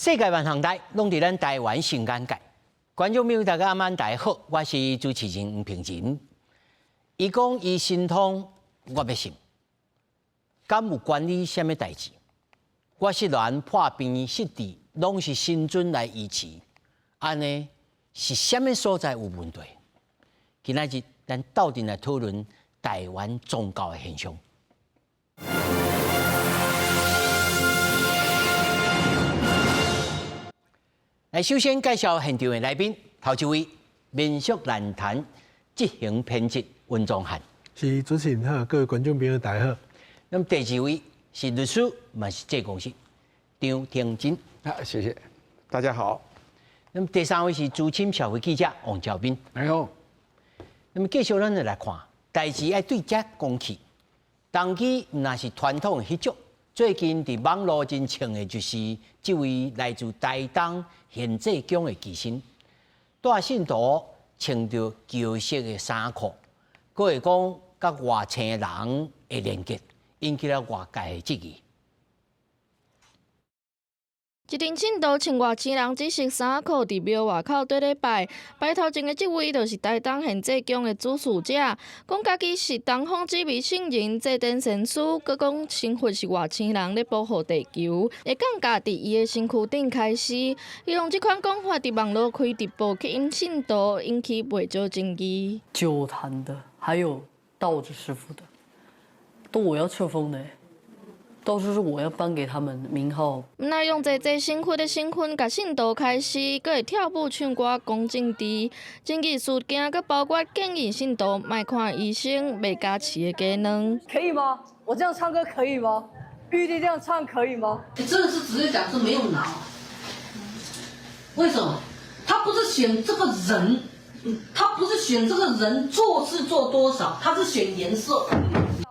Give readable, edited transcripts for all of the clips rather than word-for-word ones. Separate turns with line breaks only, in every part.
世界万航台拢伫咱台湾新眼界，观众朋友大家晚大家好，我是主持人吴平仁。伊讲伊心痛，我要信，敢有关你什么代志？我失恋破病失智，拢是神准来医治，安尼是什么所在有问题？今仔日咱斗阵来讨论台湾宗教的现象。来，首先介绍现场的来宾，头一位民俗论坛执行编辑温宗翰，
是主持人好，各位观众朋友大家好。
那么第二位是律师，嘛是这公司张天真，
谢谢，大家好。
那么第三位是资深社会记者王兆斌，
哎呦，
那么继续咱就来看，代志要对这讲起。当期那是传统的习俗，最近伫网络真称的就是这位来自台东现济宫的祭神，带信徒穿着旧式的衫裤，佫会讲甲外星人的连结，引起了外界的质疑。
一阵信徒穿外星人紫色衫裤伫庙外口对咧拜，拜头前的这位就是台东现济宫的主事者，讲家己是东方之美圣人，祭奠神师，佮讲身份是外星人咧保护地球，会降价伫伊的身躯顶开始。伊用这款讲法伫网络开直播吸引信徒，引起不少争议。
酒坛的，还有道子师傅的，都我要册封的。都是我要颁给他们名号。
毋那用这身躯的身份，甲信徒开始，佮会跳舞唱歌讲政治，争议事件，佮包括建议信徒莫看医生，袂加持的技能。
可以吗？我这样唱歌可以吗？玉帝这样唱可以吗？
你真的是直接讲是没有脑。为什么？他不是选这个人，他不是选这个人做事做多少，他是选颜色。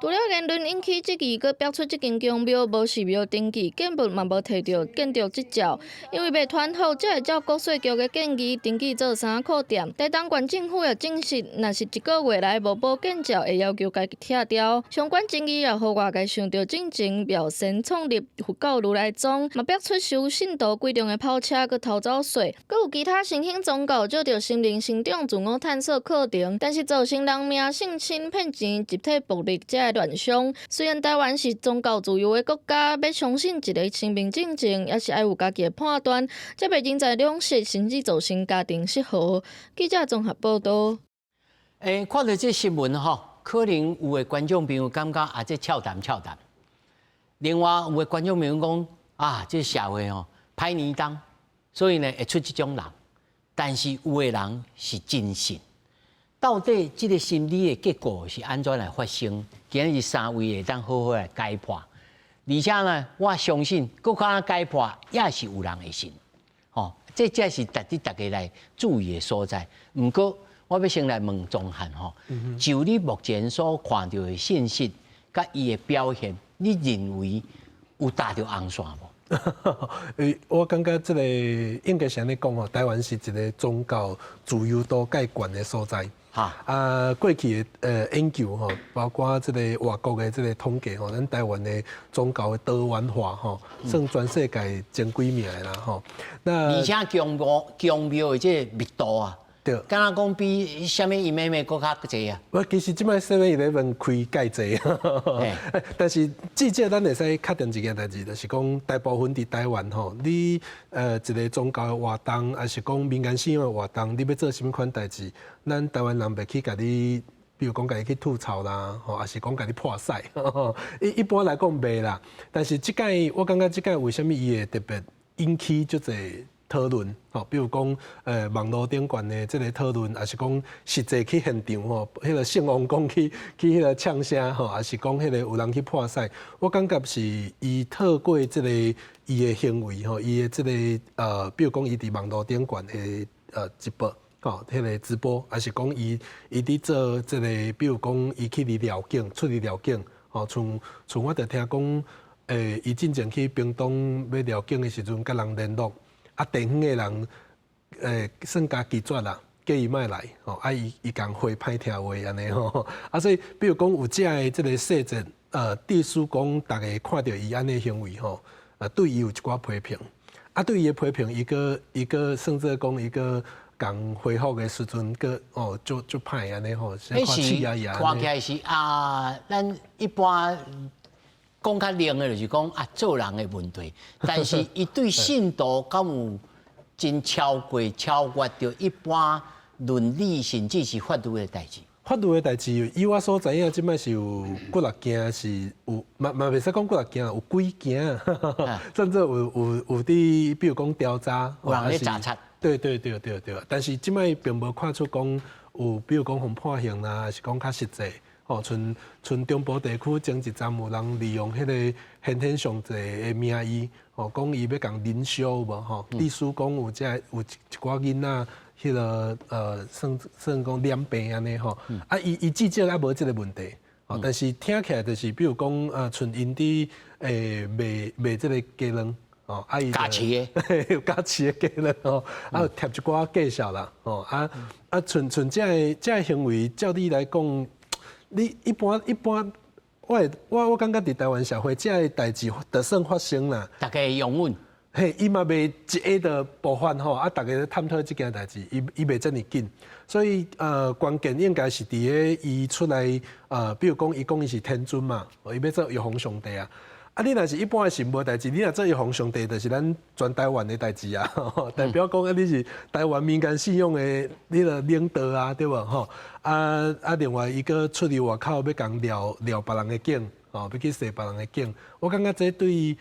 除了言论引起质疑，佮标出这间宫庙无寺庙登记，建物嘛无摕到建筑执照，因为未传好，才会照国税局的建议登记做衫裤店。台东县政府也证实，若是1个月内无报建照，会要求家己拆掉。相关争议也互外界想到进前庙先创立佛教如来宗，嘛标出收信徒贵重的跑车佮偷走税，佮有其他新兴宗教做着心灵成长自我探索课程，但是造成人命、性侵、骗钱、集体暴力这乱象。虽然台湾是宗教自由的国家，要相信一个生命正正，也是要有家己的判断，才袂人财两失，甚至造成家庭失和。记者综合报道。
看到这新闻吼，可能有的观众朋友感觉这俏谈。另外有的观众朋友讲这社会歹年当，所以呢会出这种人。但是有的人是真信。到底这个心理的结果是安怎来发生？今日3位会当好好来解破，而且呢，我相信搁可能解破也是有人会信，这才是值得大家来注意的所在。不过，我要先来问宗翰就你目前所看到的信息，甲伊的表现，你认为有达到红线无？
我感觉这个应该是安尼讲台湾是一个宗教自由度介悬的所在。过去的研究包括这个外国的这个统计咱台湾的宗教的多元化算全世界前几名的啦
那而且强庙的这个密度对，敢若讲比什么11国较济啊？
我其实即摆7-11开介济，但是至少咱会使确定一件代志，就是讲大部分伫台湾你一个宗教的活动，还是讲民间信仰的活动，你要做什么款代志，咱台湾人袂去甲你，比如讲甲你去吐槽啦，还是讲甲你破赛，一般来讲袂啦。但是即届我感觉即届为什么伊会特别引起足侪讨论，比如讲，网络顶悬的这个讨论，还是讲实际去现场迄个圣王宫去迄个呛声还是讲迄个有人去破赛，我感觉是伊透过这个伊的行为伊的这个比如讲伊伫网络顶悬的直播，迄个直播，还是讲伊伫做这个，比如讲伊去寮警，出去寮警，像我着听讲，伊进前去屏东要寮警的时阵，甲人联络。地方的人，算家拒绝啦，叫伊莫来，伊共回歹听话安尼所以比如讲有遮的这个细节，致使讲大家看到伊安尼行为对伊有一寡批评，啊，对伊的批评，一个甚至讲一个讲回复的时阵，个哦就歹安尼吼，先看气压压。
看起来是啊，咱一般讲较灵的，就是讲啊做人的问题，但是伊对信徒敢有真超越着一般伦理甚至是法律的代志。
法律的代志，以我所知影，即摆是有几六件是有，嘛袂使讲几六件，有几件，甚至有伫，比如讲调查，
有人咧查察。
对，但是即摆并无看出讲有，比如讲互判刑啦，还是讲较实际。哦，像中部地区前一站有人利用迄个先上济的名义，哦，讲伊要共领袖无吼，历史讲有一寡囡仔。迄个算讲染病安尼吼，啊，伊至少还无即个问题，哦，但是听起来就是，比如讲像因伫卖即个鸡卵，哦，啊伊
加持的，
有加持的鸡卵哦，啊贴一寡介绍啦，哦，像这个行为，照你来讲，你一般，我感觉伫台湾社会，这个代志就算发生啦，
大家用稳。
嘿，伊嘛袂一下的爆发吼，啊，大家咧探讨即件代志，伊袂遮尔紧，所以关键应该是伫个伊出来比如讲伊讲伊是天尊嘛，伊要做玉皇上帝啊，啊，你若是一般的是无代志，你若做玉皇上帝，就是咱全台湾的代志啊，代表讲啊，你是台湾民间信仰的你个领导啊，对无吼？另外伊个出去外口要共撩别人的境，哦，要去洗别人的境，我感觉这对。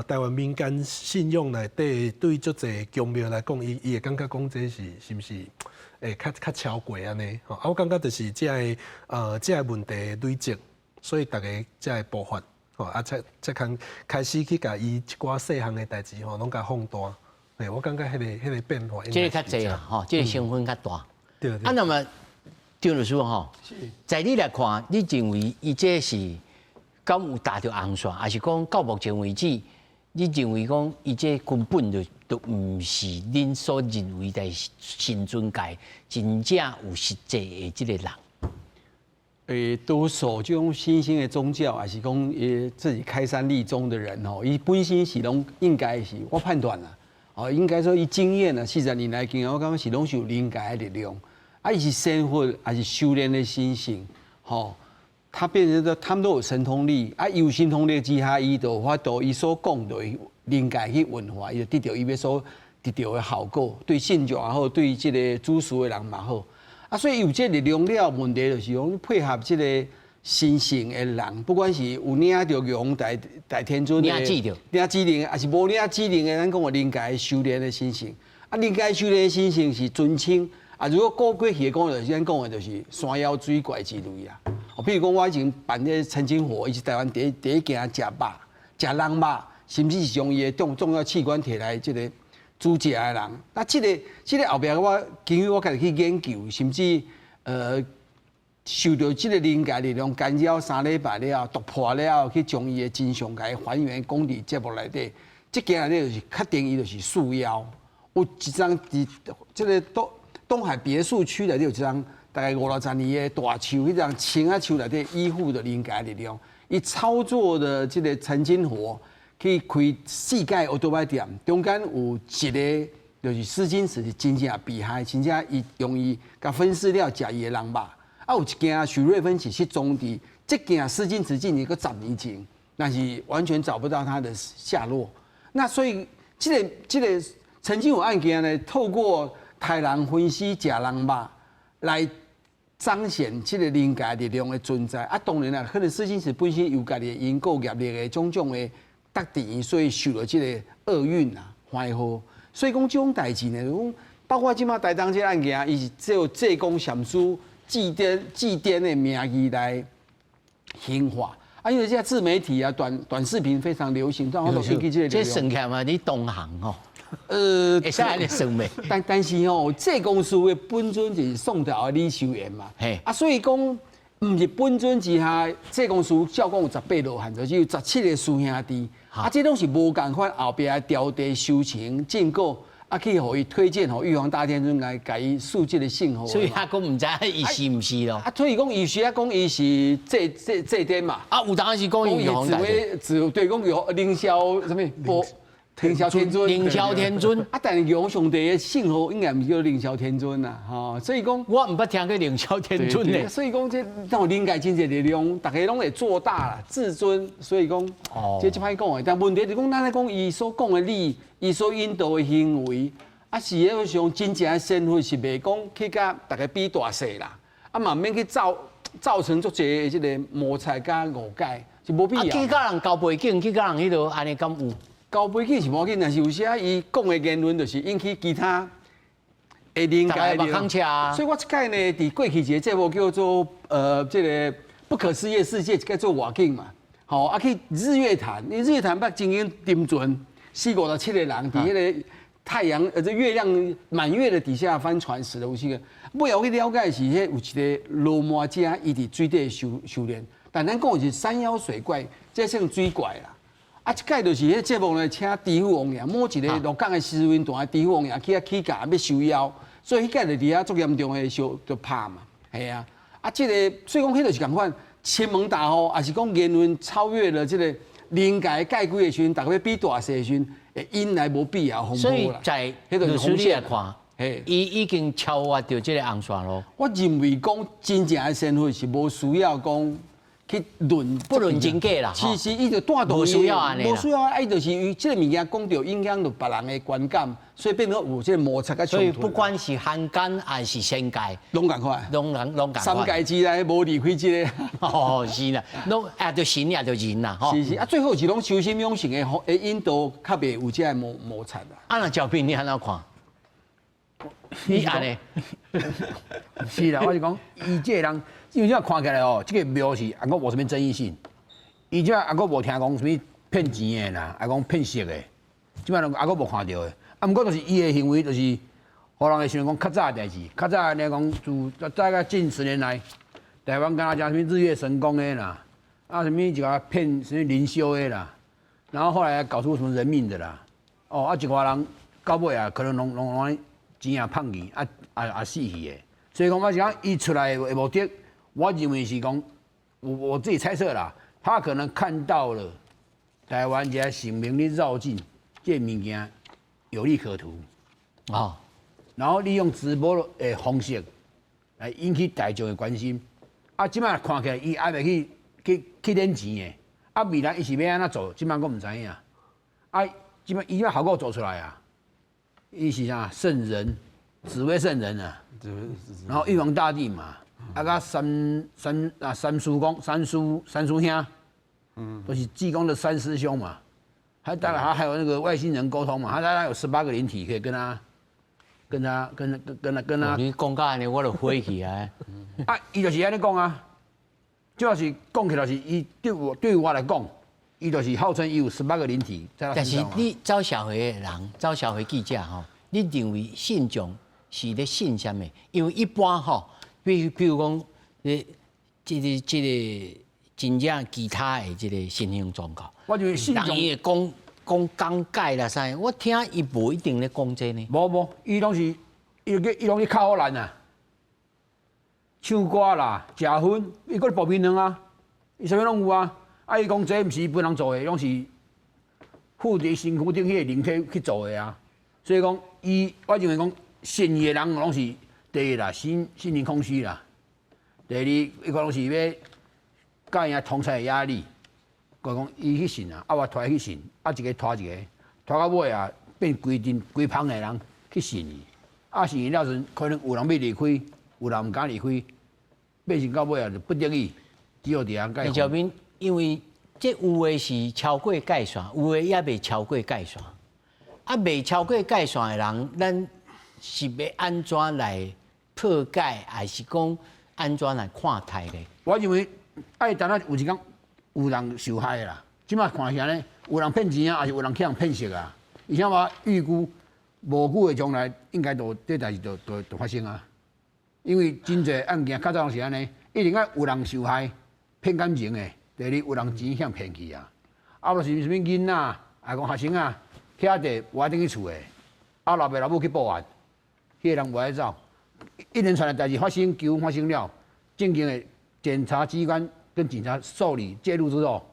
台湾民间信仰内底，对足侪宗庙来讲，伊会感觉讲这是毋是较超过安尼？吼，我感觉就是这个问题累积，所以大家才会爆发，吼，才开始去甲伊一寡细项的代志，吼，拢甲放大。我感觉迄个变化，
这个较济啦，吼，这个成分较大。
对。
啊，那么张律师吼，在你来看，你认为伊这是？敢有达到红线，还是讲到目前为止，你认为讲伊这根本就毋是恁所认为的神尊界真正有实际的这个人？
多数这种新兴的宗教，还是讲自己开山立宗的人吼，伊本身是拢应该是我判断啦，哦，应该说伊经验啊，40年来经验，我感觉是拢是有灵界的力量，啊，伊是仙佛还是修炼的心性，吼。他变成说，他们都有神通力，啊，有神通力之下，伊就法度伊所讲的灵界去文化，伊就得到伊要所得到的效果，对信众也好，对这个主事的人嘛好，啊，所以有这力量了，问题就是讲配合这个神性的人，不管是有领着玉皇大天尊的领指令，还是无领指令的，咱讲的灵界修炼的心性，啊，灵界修炼的心性是尊称，啊，如果过去的讲就是咱讲的就是山妖水怪之类啊。譬如讲，我以前办迄陈金火，伊是台湾第一件食肉、食人肉，甚至是将伊的重要器官摕来这个煮食的人。那这个后壁我经过我家己去研究，甚至受到这个灵界力量干扰3礼拜了，突破了，去将伊的真相给还原讲伫节目内底。这件内底就是确定伊就是树妖。有一张伫这个东海别墅区内底有一张。大概50-60年的大树，迄张青啊树内底依附的灵界力量，伊操作的这个陈金火去开4间奥多麦店，中间有一个就是丝巾石是真正厉害，真正伊用伊甲分尸了食伊的人肉。啊，有一件许瑞芬是失踪的，这件丝巾石进一个10年前，但是完全找不到他的下落。那所以这个陈金火案件呢，透过太人分析食人肉来。彰显这个灵界力量的存在啊，当然啦，可能丝巾石本身有家己的因果业力的种种的特点，所以受了这个厄运啊、灾祸。所以讲这种代志呢，包括今麦台东这个案件，伊是只有济公禅师祭奠的名义来兴化。啊，因为现在自媒体啊、短视频非常流行，我都引起这个。
这算起来嘛，你同行哦。会使安尼算袂？
但是哦，这公司的本尊就是宋朝的李秀妍嘛。啊，所以讲，唔是本尊之下，这公司照讲有18罗汉，就是有17个师兄弟。啊，这拢是无共款，后壁调地修情建构，啊，去互伊推荐互玉皇大天尊来改伊树这个姓号。
所以他讲唔知伊是唔是咯。
啊，所以讲伊是啊，讲伊是这点嘛。
啊，有当是讲玉皇大天。
只对讲有凌霄什么凌霄天尊，
凌霄天尊
啊，但是玉上帝的姓号应该唔叫凌霄天尊啦，吼，所以讲
我唔捌听过凌霄天尊咧。
所以讲这让灵界真侪力量，大家拢会做大啦，至尊，所以讲，这歹讲的。但问题是讲，咱咧讲伊所讲的理，伊所引导的行为，啊是迄种真正的身份是袂讲去甲大家比大小啦，啊嘛免去造成足侪的这个摩擦甲误解，是无必要。
去甲人交背景，去甲人迄度安尼敢有？
交背景是无要紧，但是有时啊，伊讲的言论就是引起其他的灵界的。所以我这届呢，伫过去一个节目叫做这个不可思议世界，叫做外景嘛。好，啊去日月潭，你日月潭捌经营沉船，47个人伫迄个太阳这月亮满月的底下翻船死了有几个。尾后去了解是迄有一个罗摩家，伊伫水底修炼，但咱讲的是山妖水怪，这算水怪啦。啊，即届就是迄节目呢，请地府王爷，某一个鹿港的时运团的地府王爷去啊起价要收妖，所以迄届就伫遐足严重的烧就拍嘛，系啊。啊，即个所以讲，迄就是共款千门大户，也是讲言论超越了即个灵界界规的时阵，大家要比大细的时阵，会引来无必要风波啦。
所以在律师你来看，
嘿，
伊已经超越掉即个红线咯。
我认为讲真正的身份是无需要讲。去论
不论真假啦，
其实伊就带动
无需要安尼啦，
无需要啊，伊就是伊即个物件讲到影响到别人的观感，所以变成有即个摩擦甲冲突。
所以不管是汉奸还是仙界，
拢共款，
拢共款。
三界之内无离开即个。
哦，是啦，拢也就神也就人啦，吼。
是是啊，最后是拢修心养性的引导，较袂有即个摩擦啦。
啊，那赵斌你安怎看？你安尼？
是啦，我是讲，伊这个人，因为这样看起来哦，这个庙是啊，我无什么争议性。伊这啊，我无听讲什么骗钱的啦，啊讲骗色的，即摆啊，我无看到的。啊，毋过就是伊的行为，就是互人会想讲较早的代志，较早呢讲，自大概近10年来，台湾敢若讲什么日月神功的啦，啊什么一个骗什么灵修的啦，然后后来搞出什么人命的啦，哦啊一寡人到尾啊，可能拢钱啊胖去，啊死去的。所以讲，我是讲伊出来的目的，我认为是讲，我自己猜测啦，他可能看到了台湾这性命的绕境，这物件有利可图，
哦，
然后利用直播的方式来引起大众的关心。啊，即摆看起来伊还袂去敛钱的，啊未来伊是要安怎做，即摆我唔知影。啊，即摆伊要效果做出来啊，伊是啥圣人，紫薇圣人啊。然后玉皇大帝嘛，啊个三叔公、三叔兄，都是济公的三师兄嘛。当然还有那个外星人沟通嘛，他有18个灵体可以跟他。
你讲到安尼，我就火气啊！
啊，伊就是安尼讲啊，主要是讲起来是伊对我来讲，伊就是号称伊有18个灵体在他
但是
身上。
你走社会的人，走社会记者吼，你认为信众是咧信什么？因为一般吼，比如讲，这个真正其他的这个信仰宗教，
我认为信众
人伊会讲讲解啦啥，我听伊无一定咧讲这呢。
无，伊拢是靠好难啊，唱歌啦、食薰，伊搁薄面汤啊，伊啥物拢有啊。啊，伊讲这毋是本人做的，拢是附伫身躯顶迄个灵体去做的啊。所以讲，我认为讲信伊的人拢是第一啦，心灵空虚啦；第二，伊个拢是要甲因同侪的压力。讲伊去信啊，啊我拖伊去信，啊一个拖一个，拖到尾啊变规帮的人去信伊，啊信伊了时，可能有人要离开，有人毋敢离开，变成到尾啊就不得已，只好伫遐解。
小斌，因为这有的是超过界线，有的也未超过界线，啊未超过界线的人，咱是要安怎来破解，还是讲安怎来看待咧？
我认为爱等下有一天。有人受害啦，即摆看起来呢，有人骗钱啊，还是有人去人骗色啊？而且我预估无久的将来，应该这代志就发生啊。因为真侪案件较早是安尼，一定要有人受害骗感情的，第二有人钱向骗去啊。啊，就是什么囡仔，还讲学生啊，兄弟无爱等去厝的，啊老爸老母去报案，迄个人无爱走，一连串的代志发生，纠纷发生了，正经的检察机关。跟警察受理介入之后，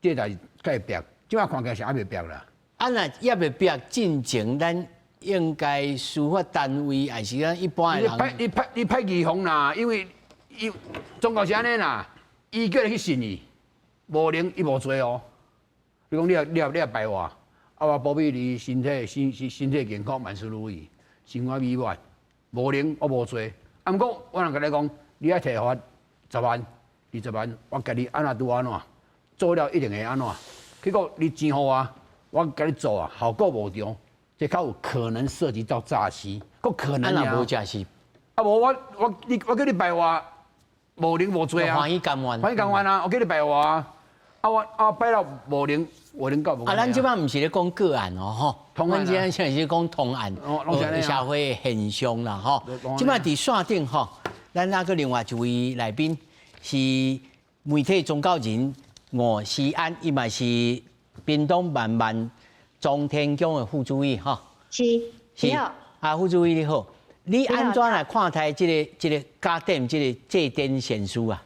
这代志该变，即摆看起来是还袂变啦。
啊，那要不要进前，咱应该司法单位还是咱一般的人？
你派预防啦，因为中国是安尼啦，伊叫你去信伊，无能伊无罪哦。你讲你也白话，啊我保庇你身体健康，万事如意，生活美满，无能我无罪。啊，毋过我人甲你讲，你爱摕罚10万、20万，我甲你安怎拄安怎，做了一定会安怎。结果你钱互我甲你做啊，效果无中，这较有可能涉及到诈欺，个可能
啊，无诈欺。
啊无我叫你白话，无能无罪啊。
欢喜甘愿。
欢喜甘愿啊！我叫你白话啊。啊摆了无能到无。
啊，咱即摆毋是咧讲个案哦，吼，
通案啊，
咱即摆现在是讲通案，社会现象啦，吼。即摆伫线顶吼，咱那个另外一位来宾是媒体宗教人吴思安，伊嘛是屏东万万中天宫的副主委吼。
是，你好。
啊，副主委你好，你安怎来看待这个家电这个祭典献书啊？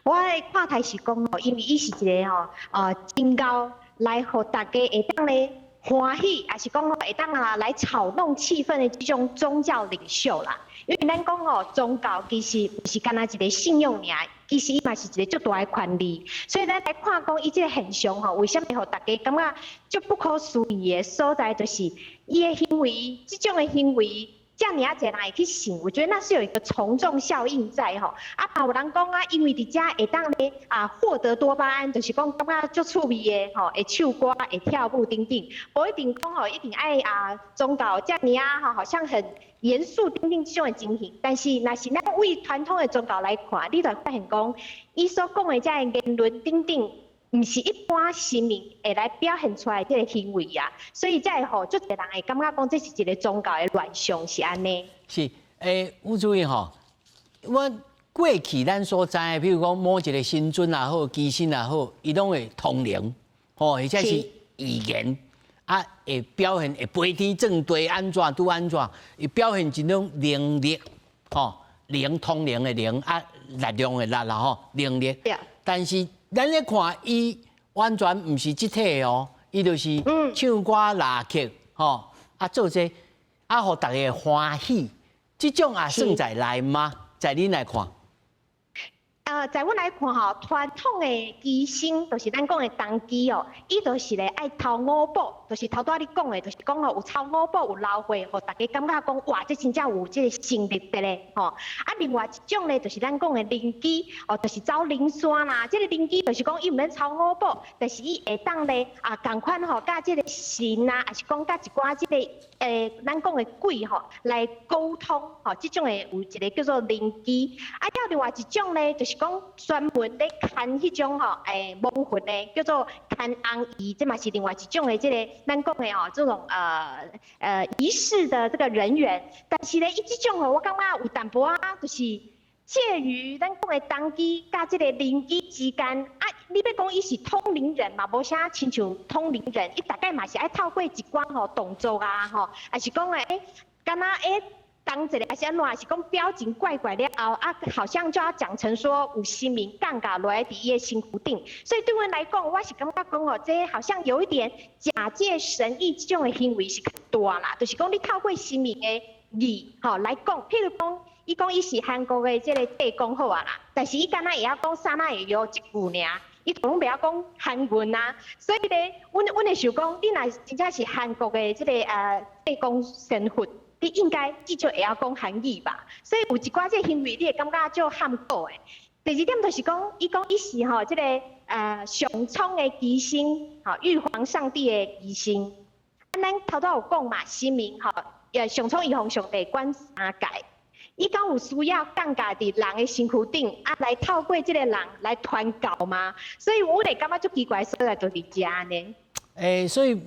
我看台是讲吼，因为伊是一个真高来互大家会当咧欢喜，也是讲吼会当来炒弄气氛的这种宗教领袖啦。因为咱讲吼，宗教其实不是干那一个信用尔，其实伊嘛是一个足大的权利。所以咱来看讲伊这个现象吼，为什么互大家感觉足不可思议的所在，就是伊的行为，这种的行为。这样你要怎来去信？我觉得那是有一个从众效应在吼。啊，有人讲啊，因为伫遮会当咧获得多巴胺，就是讲感觉足趣味的吼，会唱歌、会跳舞等等，无一定讲吼，一定爱宗教这样吼，好像很严肃等等这种的情形。但是若是咱为传统的宗教来看，你就发现讲，伊所讲的这样言论等等。唔是一般市民会来表现出来这个行为啊，所以才会吼，足侪人会感觉讲这是一个宗教的乱象，是安尼。
是，吴主任吼，我过去咱所知，譬如讲某一个新尊也好，基神也好，伊拢会通灵，吼，或者是预言，啊，会表现会飞天正地安怎拄安怎，会表现一种灵力，吼，灵通灵的灵啊，力量的力啦吼，灵力。但是咱咧看伊完全毋是即体哦，伊就是唱歌拉曲吼，啊做这啊，互大家欢喜，即种也算在内吗？在恁来看？
在阮来看吼，传统的基神就是咱讲的当机哦，伊就是咧爱头五宝，就是头拄仔你讲的，就是讲吼有头五宝有老岁，互大家感觉讲哇，这真正有这个神力的咧吼。啊，另外一种咧就是咱讲的灵机哦，就是走灵山啦。这个灵机就是讲伊毋免头五宝，但是伊会当咧共款吼，甲这个神啊，还是讲甲一寡这个咱讲的鬼吼来沟通吼，这种的有一个叫做灵机。啊，还有另外一种咧，就是讲专门咧看迄种吼，蒙魂的，叫做看翁仪，这嘛是另外一种的这个咱讲的哦，这种仪式的这个人员。但是咧，伊这种吼，我感觉有淡薄就是介于咱讲的当机甲这个灵机之间。啊，你要讲伊是通灵人嘛，无啥亲像通灵人，伊大概嘛是爱透过一寡吼动作啊吼，还是讲敢若当一个还是安怎，还是讲表情怪怪了后好像就要讲成说有神明降价落来伫伊的身躯顶，所以对阮来讲，我是感觉讲这好像有一点假借神意这种的行为是较大啦，就是讲你透过神明的语来讲，譬如讲，伊讲伊是韩国的这个地公好啊啦，但是伊敢若会晓讲啥会有一句尔。伊都拢袂晓讲韩文啊，所以咧，阮会想讲，你若真正是韩国的这个地公身份。你应该至少会晓讲韩语吧，所以有一寡这行为，你会感觉就含糊的。第二点就是讲，伊讲伊是吼这个上苍的基神，吼玉皇上帝的基神。咱头拄有讲嘛，神明吼上苍玉皇上帝管三界，伊讲有需要降价伫人的身躯顶，来透过这个人来传教嘛。所以阮会感觉足奇怪，所在就伫遮呢。
所以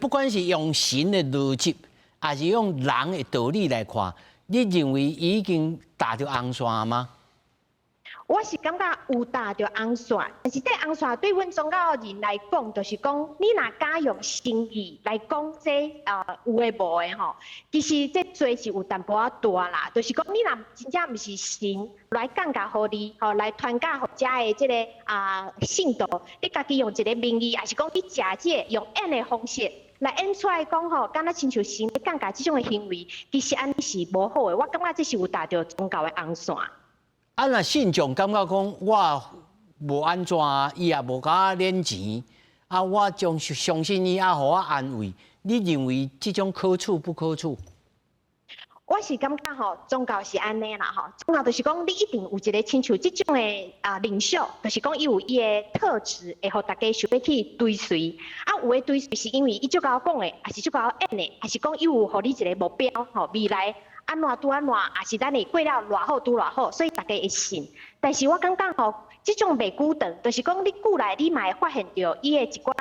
不管是用神的逻辑。还是用人的道理来看，你认为已经达到红线吗？
我是感觉有搭着红线，但是这红线对阮宗教人来讲，就是讲你若敢用心意来讲这有诶无诶吼，其实这罪是有淡薄仔大啦，就是讲你若真正毋是神来降价互你，吼来传教互遮诶即个信徒，你家己用一个名义，还是讲你假借用演诶方式。来演出来讲吼，敢若亲像神咧降价即种诶行为，其实安尼是无好诶。我感觉这是有搭着宗教诶红线。
啊，若信众感觉讲我无安怎，伊也无甲我敛钱，啊，我将相信伊，啊，互我安慰。你认为这种可处不可处？
我是感觉吼，宗教是安尼啦吼，宗教就是讲你一定有一个亲像即种诶领袖，就是讲伊有伊诶特质，会互大家想要去追随。啊，有诶追随是因为伊足够讲诶，还是足够演诶，还是讲伊有互你一个目标吼，未来安怎拄安怎，也是咱会过了偌好拄偌好，所以大家会信。但是我感觉吼，即种袂久长，就是讲你久来你嘛会发现到伊诶一寡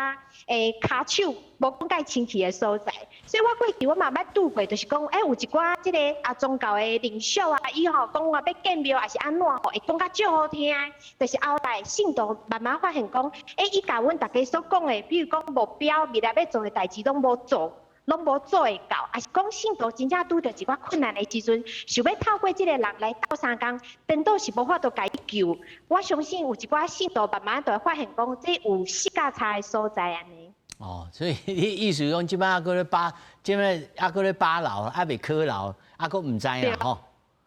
骹手无讲介清气诶所在。所以我过去我嘛捌拄过，就是讲，有一寡即个宗教诶领袖啊，伊吼讲我要建庙，还是安怎吼，会讲甲足好听。但是后来信徒慢慢发现讲，伊甲阮大家所讲诶，比如讲目标未来要做诶代志拢无做。拢无做会到，还是讲信徒真正拄着一寡困难的时阵，想要透过这个人来斗相共，颠倒是无法度解救。我相信有一寡信徒慢慢就会发现讲，这有死角差的所在安尼。
哦，所以你意思讲，即摆还搁咧把，即摆还搁咧把牢，还未考牢，还搁唔知啦吼。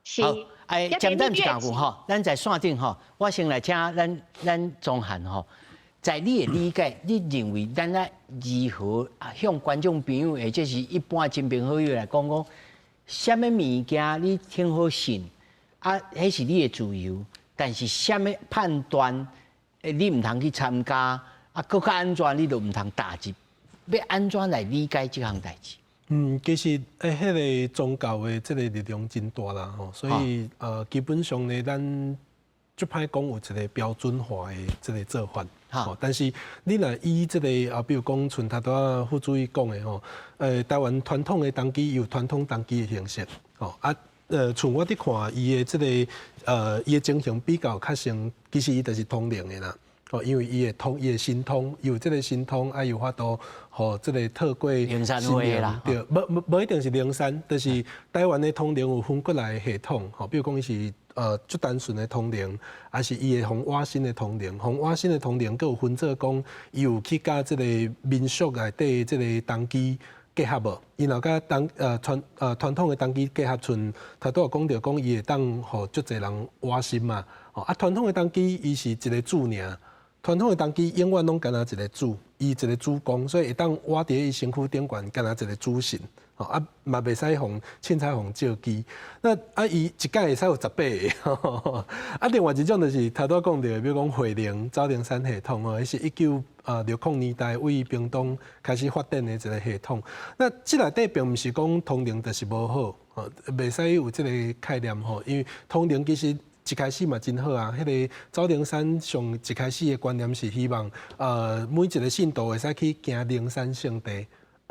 是。
好，简单一讲句吼，咱在线顶吼，我先来请咱宗翰吼。在你的理解，你认为咱啊如何向观众朋友，或者是一般亲朋好友来讲，什么物件你挺好信，啊，迄是你的自由，但是什么判断，你唔通去参加，啊，更较安全，你就唔通踏入，要安怎来理解这项代志？
其实迄个宗教的这个力量真大啦吼，所以基本上呢，咱就歹讲有一个标准化的这个做法。但是你若以这个比如讲，像头拄仔副主席讲的吼，台湾传统的登记有传统登记的形式，像我伫看伊的这个伊的情形比较较像，其实伊就是通灵的啦。因为伊的神通，有这个神通，有法度，吼，这个透过
灵山会啦，
对，无一定是灵山，但是台湾的通灵有分过来的系统，吼，比如讲伊是最单纯的通灵，还是伊的红瓦新的通灵，红瓦新的通灵，佮有分做讲，伊有去甲这个民俗内底这个登记结合无？伊若甲传统的登记结合，像头拄有讲到讲，伊会当互足侪人挖心嘛，传统的登记伊是一个主尔。传统的登记永远拢干那一个主，伊一个主公，所以会当挖伫伊身躯顶悬干那一个主神，嘛袂使互凊彩互照机。那伊一届会使有18个，另外一种就是头拄讲到，比如讲惠灵、走灵山系统迄是1960年代为屏东开始发展的一个系统。那这内底并毋是讲通灵就是无好，袂使有这个概念吼，因为通灵其实。一开始嘛真好啊！迄个走灵山上一开始的观念是希望，每一个信徒会使去行灵山圣地。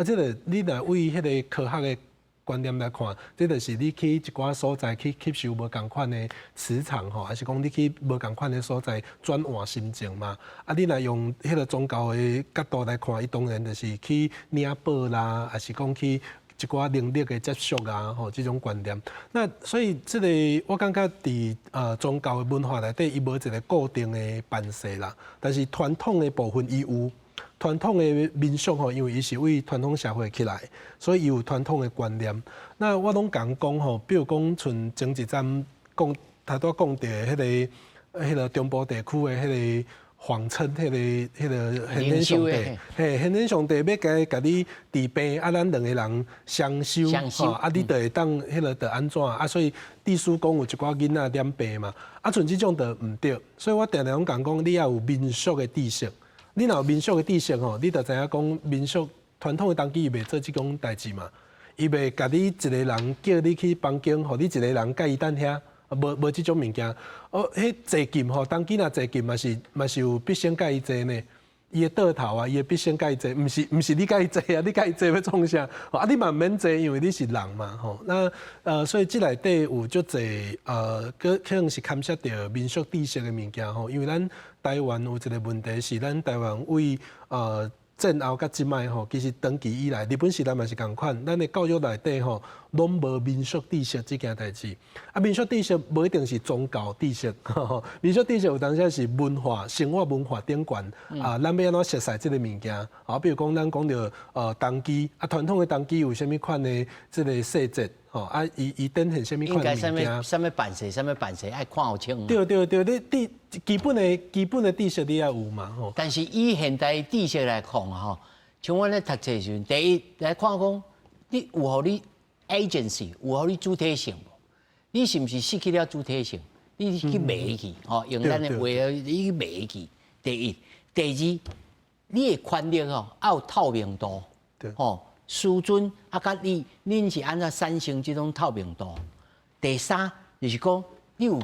这个你若为迄个科学的观念来看，这就是你去一寡所在去吸收无共款的磁场吼，还是讲你去无共款的所在转换心情嘛？你若用迄个宗教的角度来看，伊当然就是去领报啦，还是讲去。一寡能力的接触啊，吼，这种观念。那所以这个我感觉伫宗教的文化内底，伊无一个固定的办式啦。但是传统的部分伊有，传统的民俗吼，因为伊是为传统社会起来，所以伊有传统的观念。那我拢讲吼，比如讲像前一站讲头拄讲的迄个中部地区的迄个。谎称迄个显灵上帝，显灵上帝要甲你治病，咱两个人相修，你就会当迄个就安怎所以历史讲有一寡囡仔染病嘛，像这种就唔对，所以我常常讲，你要有民俗的知识，你若有民俗的知识吼，你就知影讲民俗传统的当机伊袂做这种代志嘛，伊袂甲你一个人叫你去房间，互你一个人甲伊等遐。无即种物件，迄坐禁吼，当机若坐禁嘛是有必先甲伊坐呢。伊的倒头啊，伊的必胜介济，毋是你介济啊，你介济要创啥？啊，你嘛免济，因为你是人嘛，吼。那所以即内底有足济可能是牵涉到民俗知识的物件吼，因为咱台湾有一个问题是，咱台湾为战后甲即摆吼，其实长期以来，日本时代嘛是共款，咱的教育内底吼，拢无民俗知识这件代志。啊，民俗知识无一定是宗教知识，民俗知识有当时是文化、生活文化顶悬啊，咱要安怎熟悉这个物件啊？比如讲，咱讲到当机啊，传统的当机有啥物款的这个细节吼啊，伊展现啥物款的物件？
啥物办事，啥物办事，爱看好清。
对，你基本的知识你也有嘛吼。
但是以现代知识来看吼，像阮咧读册时阵，第一来看讲，你有互你 agency， 有互你主体性无？你是毋是失去了主体性？你去卖去吼，用咱的话，你去卖去。第一，第二，你的权力吼要有透明度，吼，师尊啊，甲恁是安怎产生这种透明度？第三就是讲，你有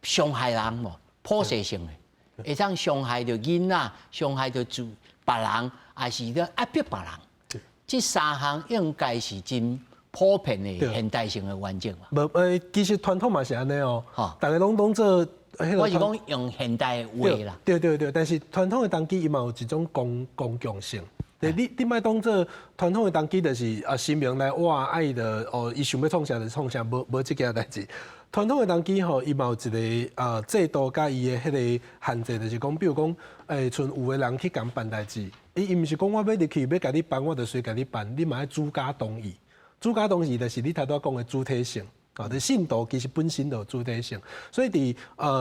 伤害人无？破坏性的，会当伤害到囡仔，伤害到别人，还是咧压迫别人。这三项应该是真普遍的现代性的环境嘛。
无其实传统嘛是安尼哦，大家拢当做。
我是讲用现代的话啦。
对，但是传统的当机伊嘛有一种公共性。你莫当做传统的当机，就是神明来哇爱的哦，伊想要创啥就创啥，无即件代志。传统的当机吼，伊嘛有一个制度甲伊的迄个限制，就是讲，比如讲，像有个人去讲办代志，伊毋是讲我要入去要甲你办，我就随甲你办，你嘛要主家同意。主家同意就是你头拄讲的主体性。啊，信徒其实本身就有主体性，所以伫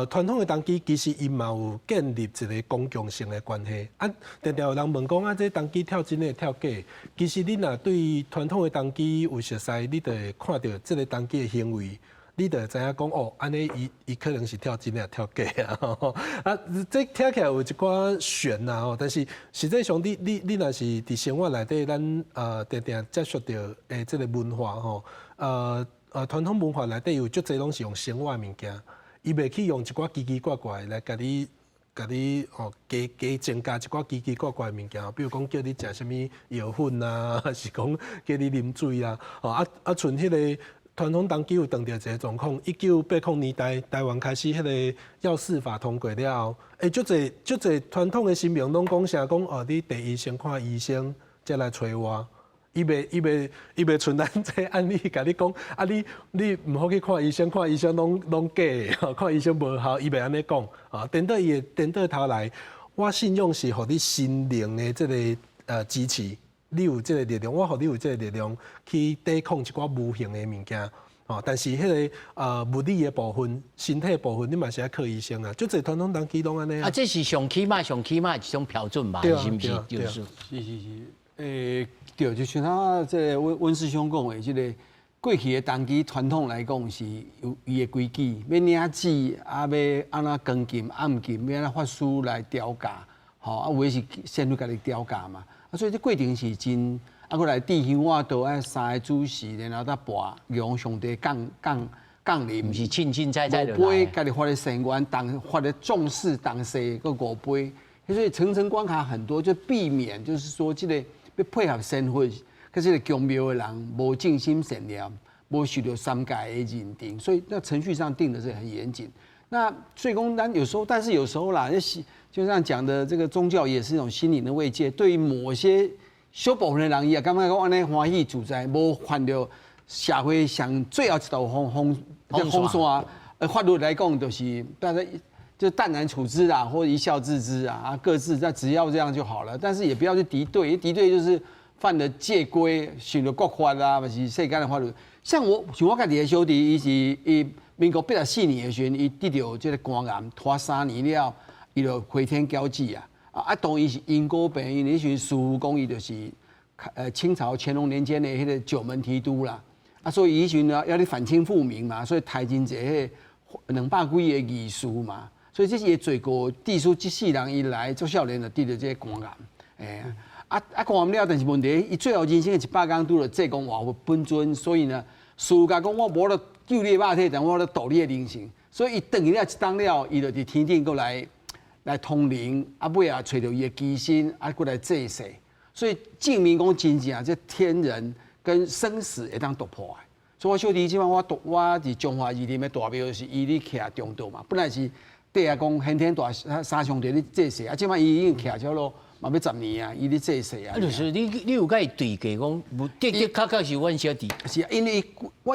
传统的当机，其实伊嘛有建立一个公共性的关系。啊，常常有人问讲啊，这当机跳真诶跳假？其实你若对传统的当机有熟悉，你就会看到这个当机的行为，你就知影讲哦，安尼伊可能是跳真诶跳假啊。啊，这听起来有一寡悬呐吼，但是实际上你若是伫生活内底，咱常常接触到这个文化吼，传统文化内底有足侪拢是用生活的物件，伊袂去用一寡奇奇怪怪来甲你哦加增加一寡奇奇怪怪的物件，比如讲叫你食啥物药粉啊，还是讲叫你啉水啊，哦像迄个传统当机有碰到一个状况，1980年代台湾开始迄个药事法通过了后，足侪传统的新民拢讲啥讲哦，你第一先看医生，再来找我。伊袂像咱这案例，甲你讲啊，你毋好去看医生，看医生拢假的，看医生无效，伊袂安尼讲啊。等到伊等到头来，我信用是互你心灵的这个支持，你有这个力量，我互你有这个力量去抵抗一寡无形的物件。哦，但是迄个物理的部分、身体的部分，你嘛是要靠医生啊。就这传统当机拢安尼啊。
这是上起码一种标准吧？是毋是？就是。
是。对，就像他这温师兄讲的，这个过去的当机传统来讲是有伊的规矩，要领旨，啊要安怎光禁暗禁，要安怎法师来调教，吼啊有的是先去家己调教嘛，啊所以这过程是真，啊过来弟兄我都爱三个主席，然后再跋用上帝降临，
毋是凊彩就来。
五杯家己发的圣愿，发的重视当时个5杯，所以层层关卡很多，就避免就是说这个。要配合身份，可是供庙的人无尽心善良，无受到三界的认定，所以那程序上定的是很严谨。那所以讲，咱有时候，但是有时候啦，就像讲的，这个宗教也是一种心灵的慰藉。对于某些小部分的人，也感觉讲安尼欢喜自在，无犯到社会上最后一道风线。法律来讲，就是大家。就淡然处之啦，或者一笑置之啊，各自那只要这样就好了。但是也不要去敌对，敌对就是犯了戒规，选了国法啦，或是世间的法律。像我家己的兄弟，伊民国84年的时候，伊得到这个肝癌，拖3年了，伊就回天交际啊。当伊是因果病因，那时候师讲伊就是清朝乾隆年间的迄个九门提督啦。啊，所以伊时呢要你反清复明嘛，所以抬真侪200几个义士嘛。所以这些罪过，地书这世人以来做少年就得到这个肝癌，肝癌了，但是问题，伊最后人生的100天拄了济公话本尊，所以呢，师家讲我无了救你的肉体，但我了度你的灵性，所以伊等于了一当了，伊就伫天顶过来来通灵，尾啊找到伊的机身，过来制势，所以证明讲真正这天人跟生死会当突破的。所以我小弟即摆我伫中华义林的大庙是伊咧徛中道嘛，本来是底下讲先天大三兄弟咧制势，即摆伊已经徛咗咯。嘛要10年啊，伊咧制势啊。
就是你有甲伊对过讲，的确是阮小弟。
是啊，因为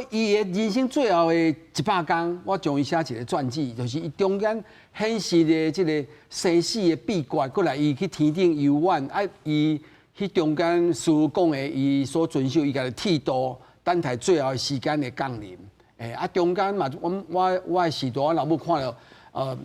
伊的人生最后的100天，我将伊写一个传记，就是伊中间显示的这个生死的秘诀，过来伊去天顶游玩，伊去中间所讲的伊所遵守伊家的剃度，等待最后的时间的降临。中间嘛，我的时代，我老母看到，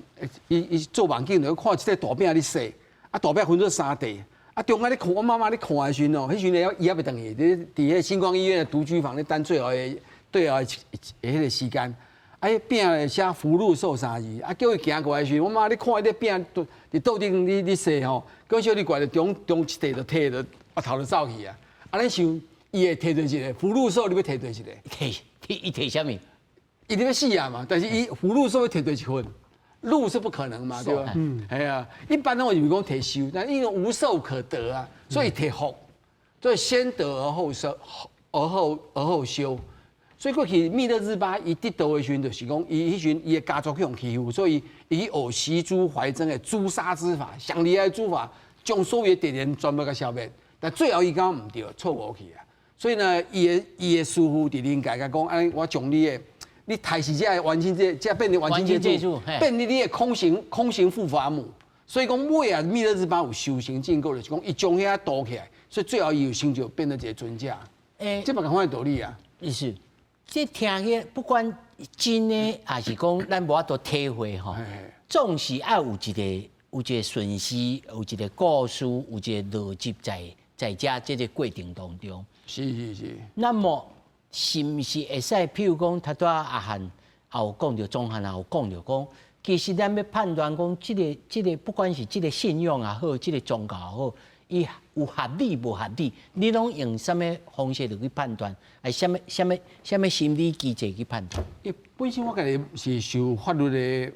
伊做梦境就看一个大饼咧洗。大饼分做3地，中间咧看我妈妈咧看的时阵哦，迄时阵伊也袂等去，伫迄星光医院的独居房咧等最后的迄个时间。迄饼咧写福禄寿3字，叫伊行过来的时阵，我妈咧看迄个饼伫桌顶咧洗吼，叫小弟过来中一地就摕着把头就走去啊。咱想伊会摕着一个福禄寿，你要摕着一个？
伊摕啥物？
伊就要死啊嘛，但是伊福禄寿要摕着一份。禄是不可能嘛，对吧？哎呀，一般的我就是讲摕寿，但因为无寿可得啊，所以摕福，所以先得而后收，而后修。所以过去密勒日巴伊得道的时阵，就是讲伊迄阵伊的家族去用欺负，所以伊学习朱怀真的诛杀之法，上厉害的诛法，将所有的敌人全部给消灭。但最后伊讲唔对，错误去啊。所以呢，伊的师傅伫灵界讲，我将你的。你抬起这完成这变成完成这术，变你的空行护法母。所以讲尾啊，密勒日巴有修行进过，就是讲伊将遐倒起来，所以最后伊有成就，变成一个尊者。这么讲的道理啊。
是，这听起不管真的还是讲咱无法度体会吼，总是要有一个顺序，有一个故事，有一个逻辑在这个过程当中。
是。
那么。是毋是会使？譬如讲，他对阿汉也有讲着，中汉也有讲着讲，其实咱要判断讲，这个不管是这个信仰也好，这个宗教也好，伊有合理无合理，你拢用什么方式去判断？还什么心理机制去判断？
本身我家己是受法律的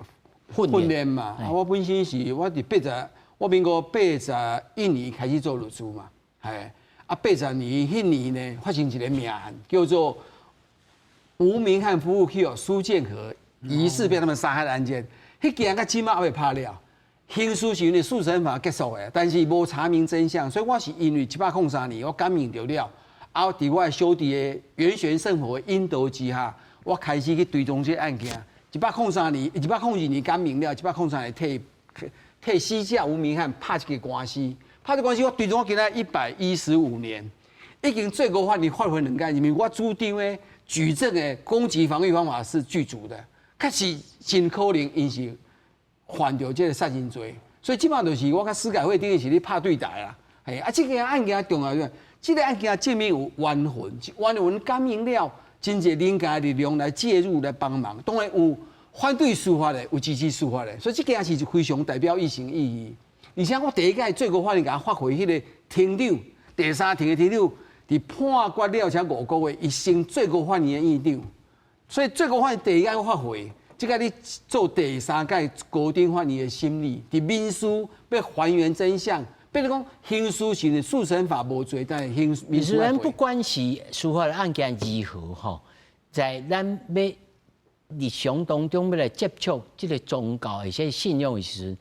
训练嘛，我本身是我伫我民国81年开始做律师嘛，80年迄年呢，发生一个命案，叫做吴明汉夫妇去苏建和疑似被他们杀害的案件。迄件到今嘛还未拍了，刑事是因为速审法结束的，但是无查明真相，所以我是因为703年我感应着了，伫我小弟的元玄圣佛的引导之下，我开始去追踪这案件。102年感应了，103年替死者吴明汉拍一个官司。拍这关系，我对我今仔115年，已经最高法院发回2届，因为我主张的举证的攻击防御方法是具足的，确实真可能因是犯着这个杀人罪，所以基本上就是我甲司改会等于是咧拍对台啦。这个案件重要，这个案件证明有冤魂，冤魂感应了，真侪灵界力量来介入来帮忙，当然有反对司法的，有支持司法的，所以这件事是非常代表意义。而且我第一届最高法院甲发回迄个庭长，第3庭的庭长，伫判决了且5个月，伊升最高法院的院长，所以最高法院第一届我发回，即个你做第3届高等法院的审理，伫民事要还原真相，比如讲刑事是速审法无罪，但是民事
咱不管是司法的案件如何吼，在咱要日常当中要来接触这个宗教而且信仰的时，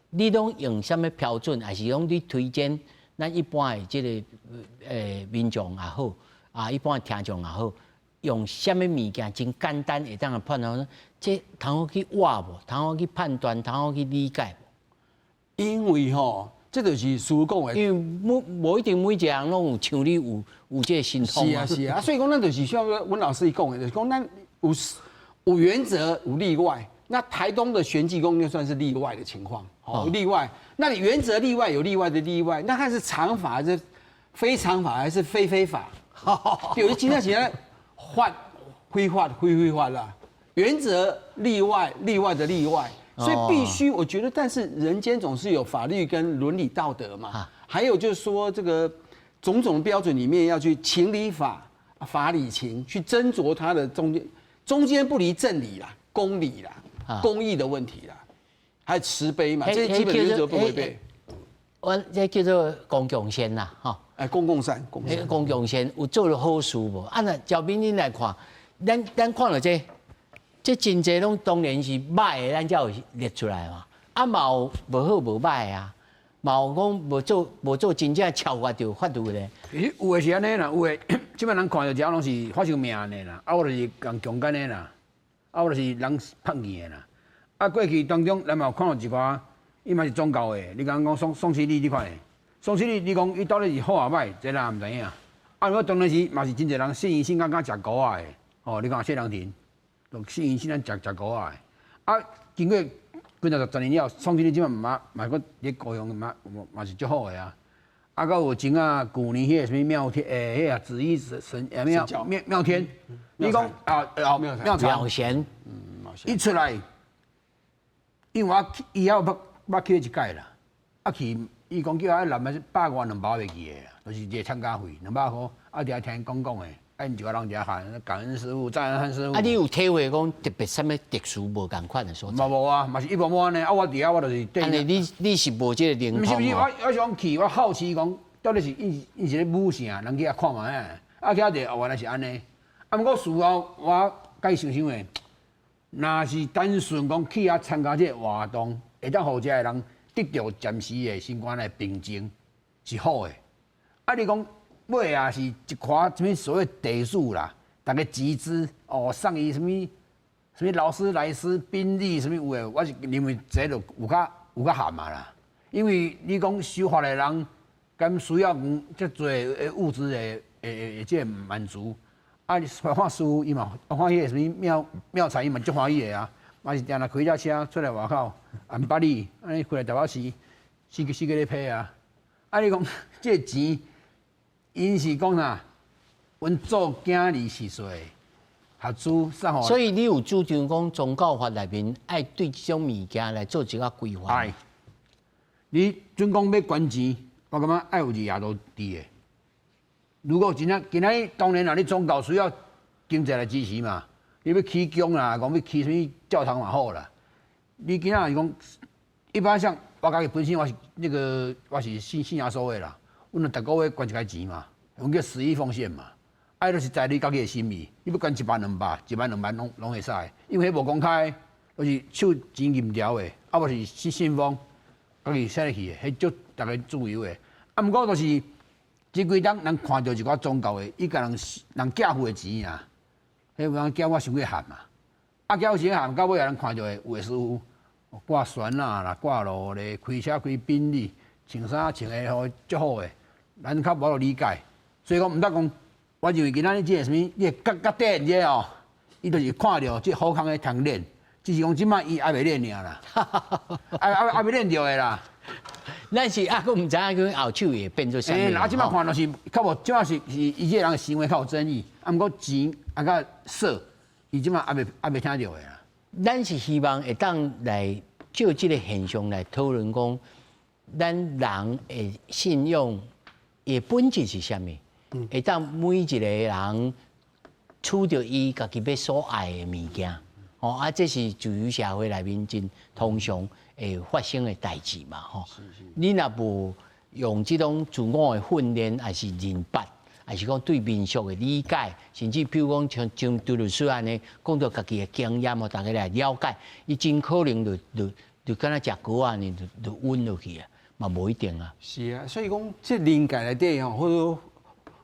你拢用什么标准？还是讲你推荐咱一般的这个民众也好，一般的听众也好，用什么物件真简单会当来判断？这通好去挖无？通好去判断？通好去理解无？
因为这就是师讲的。
因为无一定每一个人拢有像你有这个心痛。
是啊，所以讲咱就是像阮老师讲的，就是讲咱有原则有例外。那台东的玄济宫就算是例外的情况，例外。那你原则例外有例外的例外，那看是常法还是非常法还是非法？有的今天起来非法啦，原则例外的例外，所以必须我觉得，但是人间总是有法律跟伦理道德嘛，还有就是说这个种种标准里面要去情理法、法理情去斟酌它的中间不离正理啦、公理啦。公益的问题啦，还慈悲嘛，这些基本原则不违背。
我这叫做公共善啦，吼。
公共善，
公共善有做了好事无？啊，那赵斌你来看，咱看了这真济拢当然是歹的，咱才有列出来嘛。啊，嘛有无好无歹啊，嘛有讲无做真正超越着法律的。
有的是安尼啦，有的即摆人看到只拢是发生命的啦，啊，我就是共强奸的啦，啊，我就是人叛逆的啦。啊，过去当中，咱嘛有看到一寡，伊嘛是宗教的，你讲宋七力你看的。宋七力，你讲伊到底是好啊歹，这人也毋知影。啊，如果当然是嘛是真侪人信伊信甲食糊仔的，哦，你讲谢良廷，就信伊信咱食糊仔的。啊，经过几十年了，宋七力即摆嘛搁咧高雄嘛是足好的啊。啊，到有前啊旧年迄个什么妙天迄个紫衣神妙天，你讲
妙贤，
伊出来，因为我以后捌去一届啦，啊去。伊讲叫咱男的100万200袂记的啦，就是一个参加费200块，啊，伫遐听讲的，啊，因一个人一个喊感恩师傅、赞恩师傅。
啊，你有体会讲特别什么特殊无共款的所在？
无啊，嘛是一般般呢。啊，我伫遐我就是。
安尼你是无这个灵通
不是，我想去，我好奇讲，到底是因是咧舞啥，人去遐看嘛啊，啊，去遐就原来是安尼。啊，毋过事后我甲伊想想诶，若是单纯讲去遐参加这个活动，会当互遮个人。得到暂时的新冠的平静是好的，啊！你讲尾啊是一寡什么所谓地数啦，大家集资哦，送伊什么劳斯莱斯、宾利什么有诶，我是认为这就有较含嘛啦。因为你讲修法的人，敢需要遮多物质的这满足，啊！看师傅伊嘛，看迄个什么妙才伊嘛足欢喜的啊。嘛是定来开只车出来外口，按8里，安尼开来台北市4个咧批啊！啊，你讲这钱，因是讲啥？阮做囝儿时岁，学主啥吼？
所以你有主张讲宗教法内面爱对这种物件来做一个规范。
哎，你准讲要捐钱，我感觉爱有2都低的。如果今仔当然啦，你宗教需要经济来支持嘛。你要起宫啦，讲要起什么教堂嘛好啦。你今仔是讲，一般像我家己本身我是信仰所的啦，阮就逐个月捐一个钱嘛，用叫10亿奉献嘛。啊，就是在你家己的心意，你要捐1万2百，1万2万拢会使，因为迄无公开，就是手钱金条的，啊无是信封，家己写入去的，迄足大家自由的。啊，毋过就是这几当人看到一寡宗教的，伊甲人寄付的钱啊。迄有人叫我伤过喊嘛，啊叫我伤喊，到尾人看到的有的师傅挂船啦、挂路咧，开车开宾利，穿衫穿的吼足好的，咱较无法理解。所以讲毋得讲，我认为今仔日这个什么，你甲底这哦，伊就是看到这好康的通练，只是讲即摆伊还未练尔啦，还未练着的啦。
咱是啊，佫毋知影佢后手会变做啥物。
啊，即摆看就是较无，即摆是伊这人的行为较有争议，啊，毋过钱啊甲色，伊即摆还未听到的啦。
咱是希望会当来就这个现象来讨论讲，咱人的信用的本质是啥物？会当每一个人处着伊家己要所爱的物件，哦啊，这是自由社会内面真通常会发生的代志嘛，吼。你若无用这种自我的训练，还是认识，还是讲对民俗的理解，甚至比如讲像杜律师安尼，讲到家己的经验，互大家来了解，伊真可能就敢若食果安尼，就稳落去啊，嘛无一定啊。
是啊，所以讲这灵界内底吼，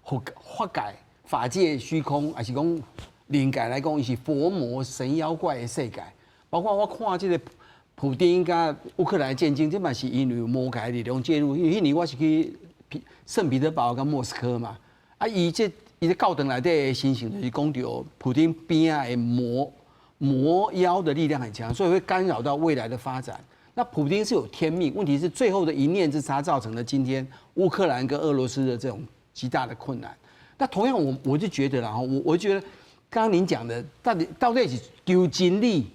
或者法界、法界虚空，还是讲灵界来讲，伊是佛魔神妖怪的世界。包括我看这个普丁甲乌克兰战争，这嘛是因为魔界力量介入。因为迄年我是去圣彼得堡跟莫斯科嘛，啊，伊这教堂内底的形象就是讲到普丁边啊的魔妖的力量很强，所以会干扰到未来的发展。那普丁是有天命，问题是最后的一念之差造成了今天乌克兰跟俄罗斯的这种极大的困难。那同样我就觉得啦，我觉得刚刚您讲的到底是求真理，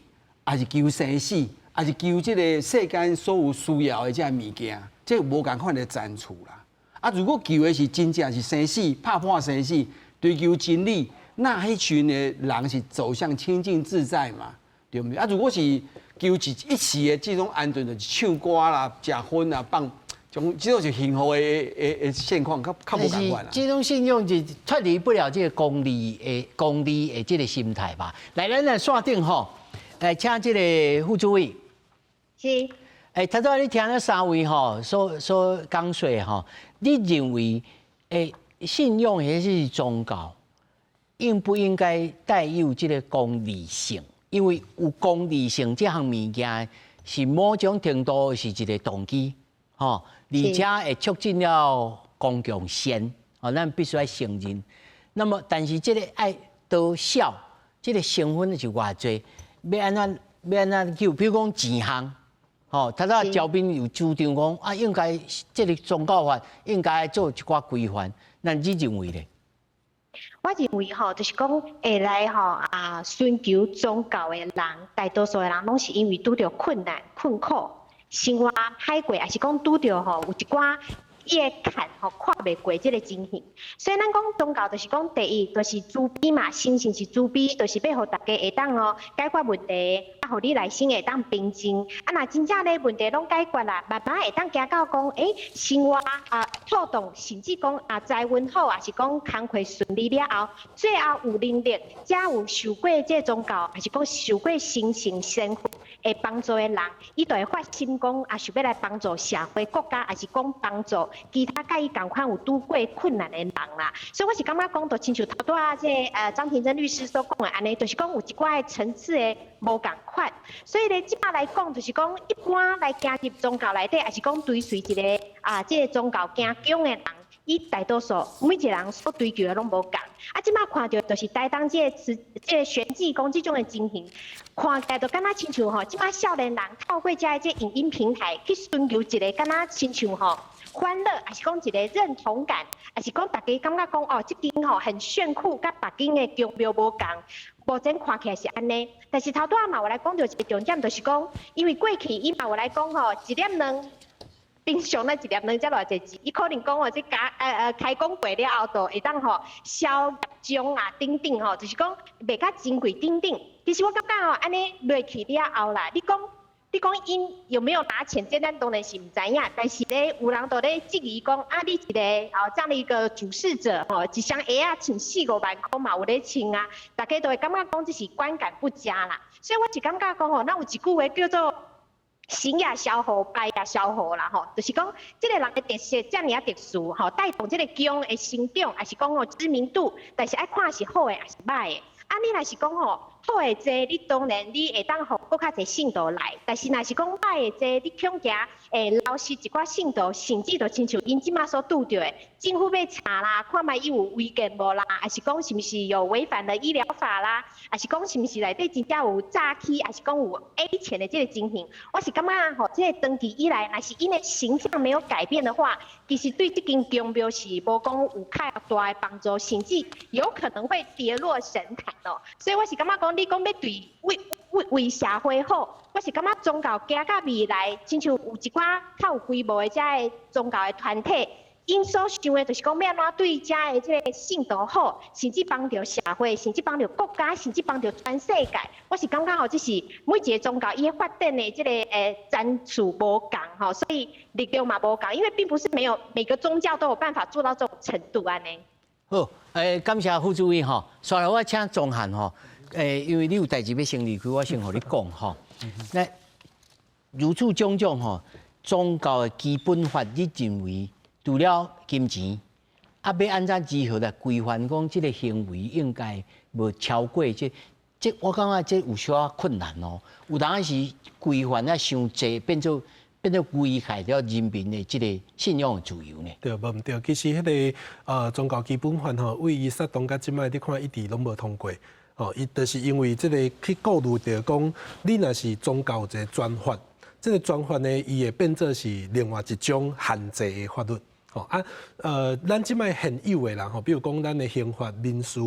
还是求生死，还是求这个世间所有需要的这些物件，这无共款的赞助啦。啊，如果求的是真正是生死，怕生死，追求真理，那迄群的人是走向清净自在嘛，对不对？啊，如果是求一时的这种安全，就是唱歌啦、食薰啦、放，这种是幸福的现况，较无共款啦。
这种信用就脱离不了这个功利的这个心态吧。来，咱来线顶吼，来请这个副主委。
是。
头先你听了三位吼所讲说吼，你认为信用还是宗教，应不应该带有这个功利性？因为有功利性这项物件是某种程度是一个动机，吼，而且会促进了公共善，哦，咱必须要承认。那么，但是这个爱多少，这个成分是偌济，要安怎求？比如讲钱项。吼，头仔交兵有主张讲啊，应该这个宗教法应该做一寡规范，那你认为咧？
我认为吼，就是讲会来吼寻求宗教的人，大多数的人拢是因为拄着困难、困苦、生活海过，还是讲拄着吼有一寡伊的坎吼跨袂过即个情形。所以咱讲宗教就是讲第一，就是慈悲嘛，心性是慈悲，就是要互大家会当解决问题，互你内心会当平静。若真正咧问题拢解决啦，慢慢会当行到讲生活妥当，甚至讲财运好，还是讲工课顺利了后，最后有能力，才有受过这宗教，还是讲受过神圣身份会帮助的人，伊就会发心讲想要来帮助社会、国家，还是讲帮助其他甲伊同款有拄过困难的人啦。所以我是感觉讲，就亲像头拄这张庭珍律师所讲的安尼，就是讲有一寡层次的无共款。所以咧，即摆来讲，就是讲一般来加入宗教内底，还是讲追随一个这个宗教行讲的人。伊大多数每一个人所追求的拢无共，即摆看到就是台东这个玄机讲即种的情形，看起来就敢若亲像即摆少年人透过这影音平台去寻求一个敢若亲像欢乐，还是讲一个认同感，还是讲大家感觉讲即间很炫酷，甲别间的宫庙无共。目前看起来是安尼，但是头拄仔嘛有来讲到一个重点，就是讲，因为过去伊嘛有来讲一粒卵。平常咱一粒卵才偌济钱，伊可能讲这开工过了后，就会当销业种等等就是讲卖较珍贵等等。其实我感觉安尼落去了后啦，你讲因有没有拿钱，这咱当然是唔知影。但是咧，有人都咧质疑讲你一个这样的一个主事者一双鞋穿4-5万块嘛有咧穿啊，大家都会感觉讲这是观感不佳啦。所以我是感觉讲咱有一句话叫做。成也萧何，败也萧何啦就是讲，这个人的特色这么特殊带动这个姜的成长，还是讲知名度，但是爱看是好的还是歹的。你若是讲好的这，你当然你会当互更较侪信徒来，但是若是讲歹的这，你恐惊会流失一寡信徒，甚至就亲像因即马所拄着的，政府要查啦，看卖伊有违建无啦，还是讲是毋是有违反了医疗法啦，还是讲是毋是内底真正有诈欺，还是讲有 A 钱的这个情形，我是感觉这个登记以来，若是因的形象没有改变的话，其实对这间宫庙是无讲有较大的帮助，甚至有可能会跌落神坛所以我是感觉讲，你讲要对为社会好，我是感觉宗教行到未来，亲像有一寡较有规模的这个宗教的团体，因所想的就是讲要安怎对这个这个信徒好，甚至帮助社会，甚至帮助国家，甚至帮助全世界。我是感觉这是每一个宗教伊发展的这个战术无共所以力量嘛无共，因为并不是每个宗教都有办法做到这种程度安尼。
好，感谢副主委吼。稍后我请钟汉吼，因为你有代志要先离开，我先和你讲吼。那如此种种吼，宗教的基本法，你认为除了金钱，要安怎如何来规范讲这个行为应该无超过这我感觉这有小仔困难有当时规范伤济，变做危害了人民的这个信仰的自由呢？
对，无毋对。其实迄个宗教基本法为伊适当甲即摆你看一直拢无通过。伊就是因为这个去顾虑着讲，你若是宗教一个专法，这个专法呢，伊会变做是另外一种限制的法律。咱即摆现有的人比如讲咱的刑法、民事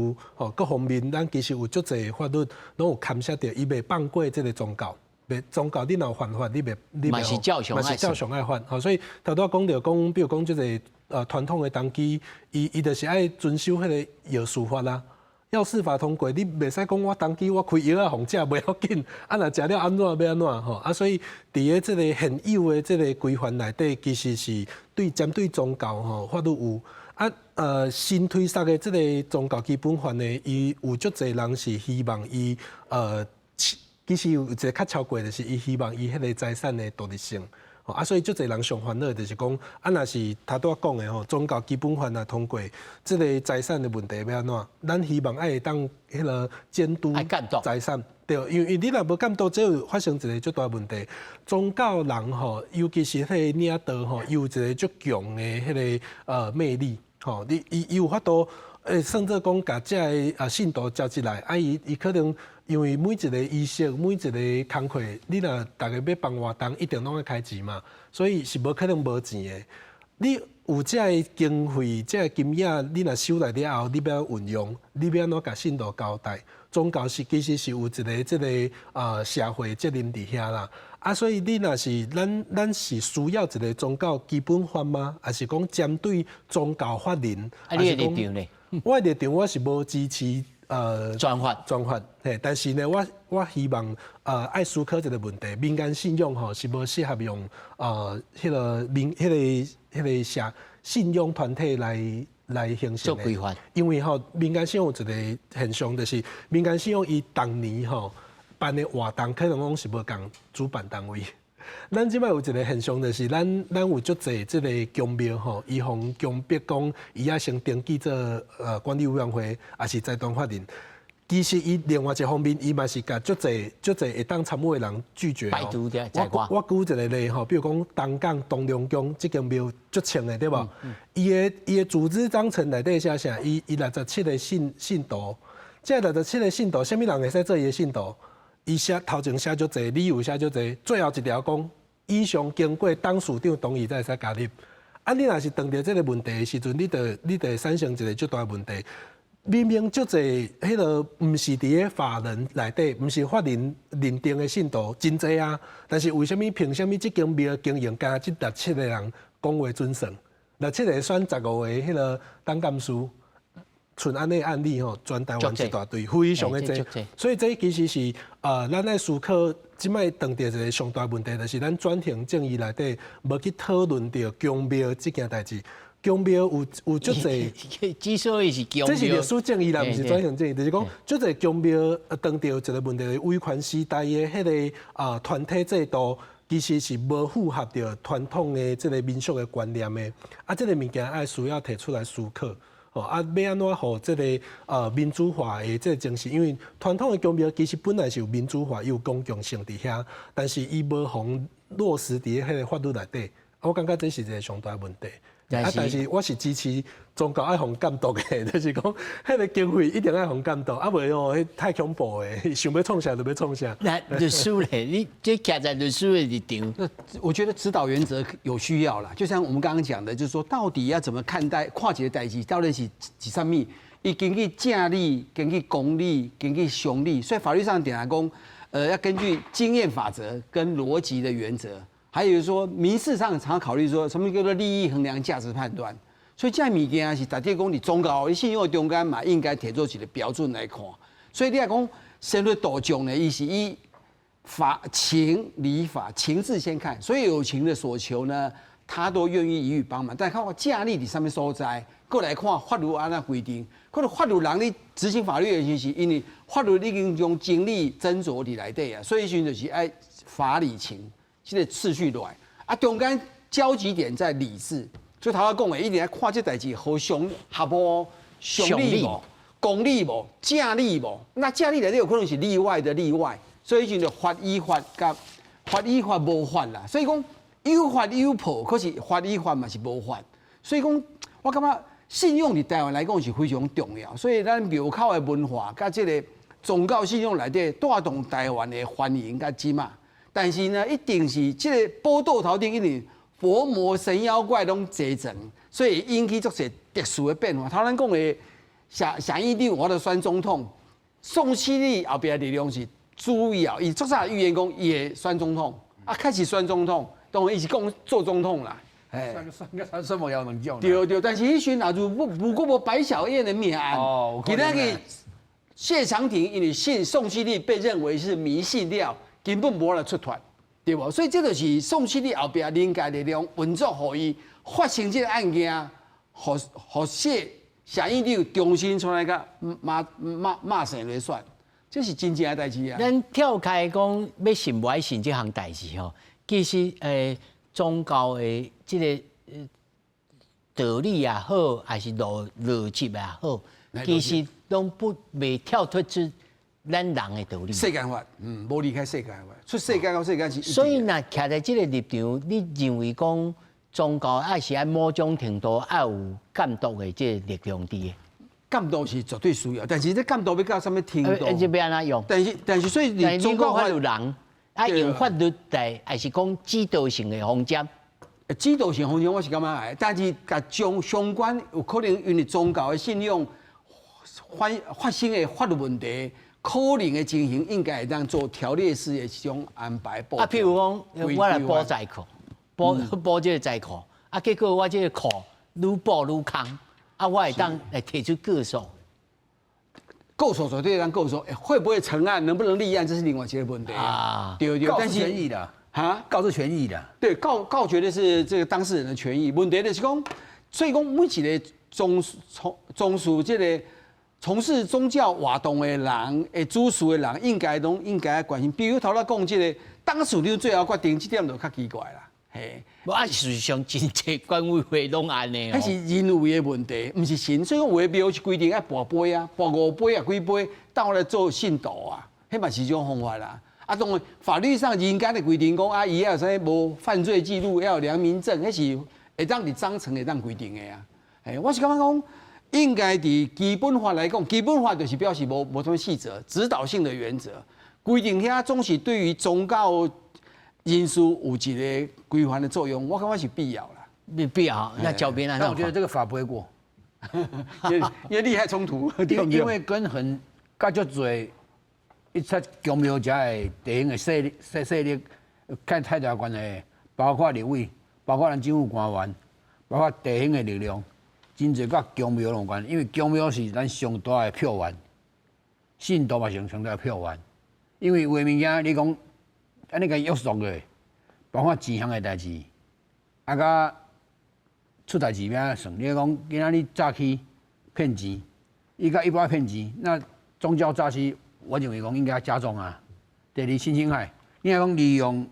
各方面，咱其实有足侪法律拢有牵涉着，伊袂放过这个宗教。宗教你若犯法，你
嘛是照常
爱犯，所以头拄讲着讲，比如讲即个传统的当机，伊就是爱遵守迄个药事法啦。要司法通过，你袂使讲我当机我开药啊，互食袂要紧，啊若食了安怎要安怎吼啊，所以伫个即个现有的即个规范内底，其实是针对宗教吼法律有新推出的即个宗教基本法呢，伊有足侪人是希望伊其实有一个较超过，就是伊希望伊迄个财产的独立性。所以足侪人上烦恼就是讲，若是头拄仔讲的吼，宗教基本法若通过，即个财产的问题要安怎？咱希望会当迄个监督财产，对，因为你若无监督，只有发生一个足大问题。宗教人吼，尤其是迄个领导吼，有一个足强的迄个魅力，吼，伊有法度。甚至讲，甲这个信徒招进来，伊可能因为每一个仪式、每一个工课，你若大家要办活动，一定拢要开钱嘛，所以是无可能无钱的。你有这个经费、这个金额，你若收来了后，你要运用，你要安怎甲信徒交代？宗教其实是有一个这个社会责任伫遐啦。所以你若是咱是需要一个宗教基本法吗？还是讲针对宗教法人？
你的立场呢？
我的立场我是无支持
专法，
嘿，但是呢，我希望爱思考一个问题，民间信仰吼是无适合用迄个信仰团体来形成的，因为吼民间信仰有一个现象，就是民间信仰伊当年吼办的活动可能讲是无共主办单位。咱即摆有一个现象，就是咱有足侪即个宫庙吼，伊互宫逼讲伊也先登记做管理委员会，也是财团法人。其实伊另外一方面，伊嘛是甲足侪会当参与的人拒绝哦。我举一个例吼，比如讲东港东龙宫即间庙足清的对无？伊的组织章程内底写啥？伊67个信徒，即67个信徒，啥物人会使做伊的信徒？伊头前写足侪，理由写足侪，最后一条讲，以上经过董事长同意才会使加入。你若是碰到这个问题的时阵，你得产生一个足大问题。明明足侪迄个毋是伫个法人内底，毋是法人认定的信徒真侪啊，但是为什么凭什么即间庙经营加即67个人讲话准算？67个选15个迄个董干事。像安尼案例吼，全台湾一大堆，非常的多，所以这其实是咱在思考，即摆当地一个上大问题，就是咱转型正义内底无去讨论到宫庙这件代志。宫庙有足侪，
之所以是宫庙，
这是历史正义啦，毋是转型正义，就是讲足侪宫庙当到一个问题，威权时代的迄个团体制度。其实是无符合着传统的即个民俗的观念的，这个物件爱需要提出来思考。要安怎互这个民主化的这个精神？因为传统的宫庙其实本来是有民主化、有公共性伫遐，但是伊无互落实伫迄个法律内底。我感觉这是一个上大问题。但是我是支持宗教爱互监督的，就是讲迄个经费一定爱互监督，袂哦，迄太恐怖诶，想要创啥就要创啥。
那律师咧，你这站在律师的立场，
我觉得指导原则有需要啦。就像我们刚刚讲的，就是说到底要怎么看待跨界的代志，到底是啥物？伊根据正理、根据公理、根据常理，所以法律上点来讲，要根据经验法则跟逻辑的原则。还有说，民事上常考虑说什么叫做利益衡量、价值判断，所以这物件是大家讲你宗教、你信用中间嘛，应该提出一个标准来看。所以你来讲，深入度众呢，伊是以法情理法情字先看，所以有情的所求呢，他都愿意予以帮忙。但看我价力伫上面所在，过来看法律安怎规定，可能法律人你执行法律的时是因为法律已经用精力斟酌伫内底啊，所以时就是爱法理情。这个次序来中间交集点在理智，所以头先讲的一定要看这代志好相合无、常理无、公理无、正理无。那正理内底有可能是例外的例外，所以就法依法甲法依法无法啦。所以讲有法有破，可是法依法嘛是无法。所以讲我感觉信用伫台湾来讲是非常重要。所以咱庙口的文化甲这个宗教信用内底带动台湾的繁荣甲起码。但是呢，一定是这个报道头顶一定佛魔神妖怪拢齐整，所以引起足些特殊的变化。头咱讲的下一定我的选总统，宋庆龄后边的力量是主要，伊作啥预言讲也选总统开始选总统，当然伊是讲做总统啦。
算什么要能叫？
对，但是迄时候如果无白小燕的命案，
哦，
今仔日谢长廷因为信宋庆龄被认为是迷信了，根本无来出团，对不？所以这就是宋庆龄后边人家力量运作，互伊发生这个案件，互谢英九重新出来个骂神来算，这是真正的代志啊。
咱跳开讲要信不爱信这项代志吼，其实宗教的这个道理也好，还是逻辑也好，其实拢未跳脱出咱人的道理。
世间法，无离开世间法，出世间到世间是。
所以若徛在这个立场，你认为讲宗教爱是按某种程度爱有监督的这个力量伫的？
监督是绝对需要，但是这监督要到什么程度？
就要安怎用？
但是所以你宗教法
有人啊用法律来，还是讲指导性的方针？
指导性方针我是感觉，但是甲将相关有可能因为宗教的信仰发生的法律问题，可能的情形，应该会当做条列式的这种安排。
啊，譬如讲，我来补债库，补这个债库，啊，结果我这个库愈补愈空，啊，我会当来提出告诉。
告诉绝对当告诉，会不会成案，能不能立案，这是另外一个问题啊。对，
但是权益的啊，告是权益的。
对，告绝对是这个当事人的权益。问题就是讲，所以讲每一个从事这个从事宗教活动的人，主事的人，应该关心。比如头仔讲这个当事人最后决定，这点就较奇怪啦。嘿，
啊，事实上真济管委会拢安尼。
迄是人为的问题，不是神。所以讲有的庙是规定要跋杯啊，跋5杯啊，几杯，倒来做信徒啊，迄嘛是一种方法啦。啊，当然法律上人家的规定讲啊，伊要有啥无犯罪记录，要有良民证，迄是会当伫章程会当规定的啊。哎，我是感觉讲，应该伫基本法来讲，基本法就是表示无什么细则，指导性的原则，规定遐总是对于宗教因素有一个规范的作用，我感觉是必要啦。
必要，那教鞭啊？
那我觉得这个法不会过，
因为利害冲突，
因为跟很甲足多一出公庙遮的地形的势力，看太大关系，包括立委，包括咱政府官员，包括地形的力量，真侪甲公庙有关，因为公庙是咱上大的票源，信徒嘛是上大的票源，因为有的物件你讲。安尼个约束的，包括钱项的代志，啊，甲出代志要算。你讲今仔日早起骗钱，伊甲一般骗钱，那宗教诈欺，我认为讲应该加重啊。第二性侵害，你讲利用